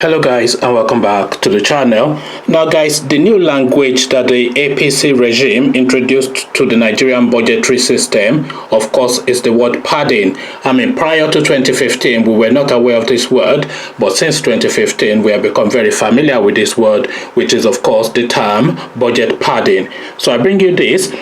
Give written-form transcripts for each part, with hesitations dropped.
Hello guys, and welcome back to the channel. Now guys, the new language that the APC regime introduced to the Nigerian budgetary system, of course, is the word padding. I mean, prior to 2015 we were not aware of this word, but since 2015 we have become very familiar with this word, which is of course the term budget padding. So I bring you this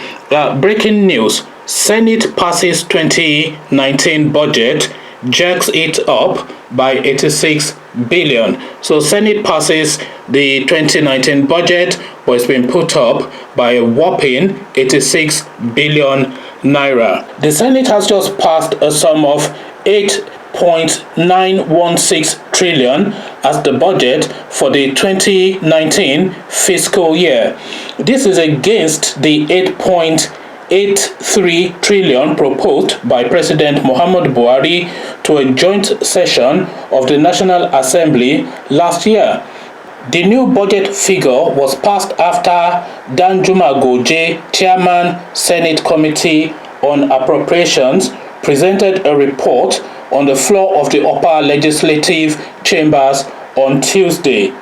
breaking news. Senate passes 2019 budget, jerks it up by 86 billion. So Senate passes the 2019 budget, but it's been put up by a whopping 86 billion naira. The Senate has just passed a sum of 8.916 trillion as the budget for the 2019 fiscal year. This is against the 8.83 trillion proposed by President Muhammadu Buhari to a joint session of the National Assembly last year. The new budget figure was passed after Danjuma Goje, Chairman, Senate Committee on Appropriations, presented a report on the floor of the upper legislative chambers on Tuesday.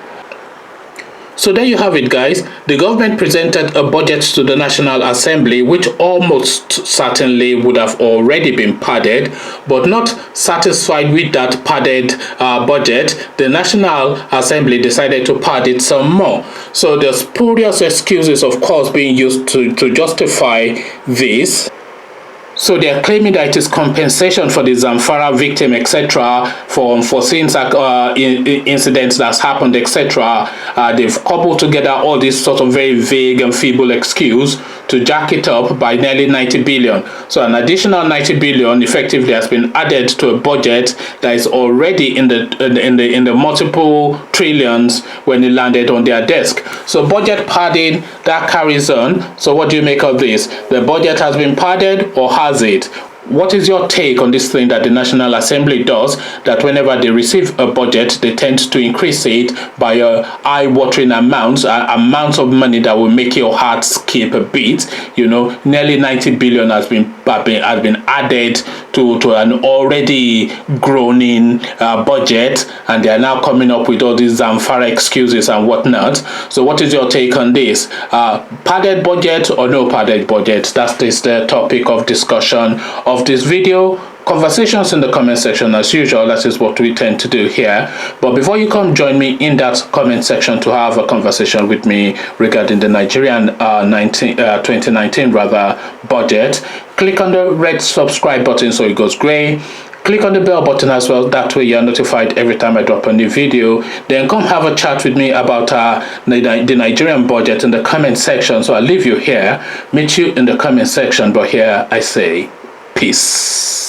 So there you have it, guys. The government presented a budget to the National Assembly which almost certainly would have already been padded, but not satisfied with that padded budget, the National Assembly decided to pad it some more. So there's spurious excuses, of course, being used to justify this. So they are claiming that it is compensation for the Zamfara victim, etc., for unforeseen incidents that's happened, etc. They've coupled together all these sort of very vague and feeble excuse to jack it up by nearly 90 billion. So an additional 90 billion effectively has been added to a budget that is already in the multiple trillions when it landed on their desk. So budget padding, that carries on. So what do you make of this? The budget has been padded, or has it? What is your take on this thing that the National Assembly does, that whenever they receive a budget, they tend to increase it by eye-watering amounts of money that will make your heart skip a beat? You know, nearly 90 billion has been added to an already groaning budget, and they are now coming up with all these Zamfara excuses and whatnot. So what is your take on this? Padded budget or no padded budget? That is the topic of discussion of this video. Conversations in the comment section as usual. That is what we tend to do here. But before you come join me in that comment section to have a conversation with me regarding the Nigerian 2019 budget, click on the red subscribe button so it goes gray. Click on the bell button as well, that way you are notified every time I drop a new video. Then come have a chat with me about the Nigerian budget in the comment section. So I'll leave you here, meet you in the comment section, but here I say peace.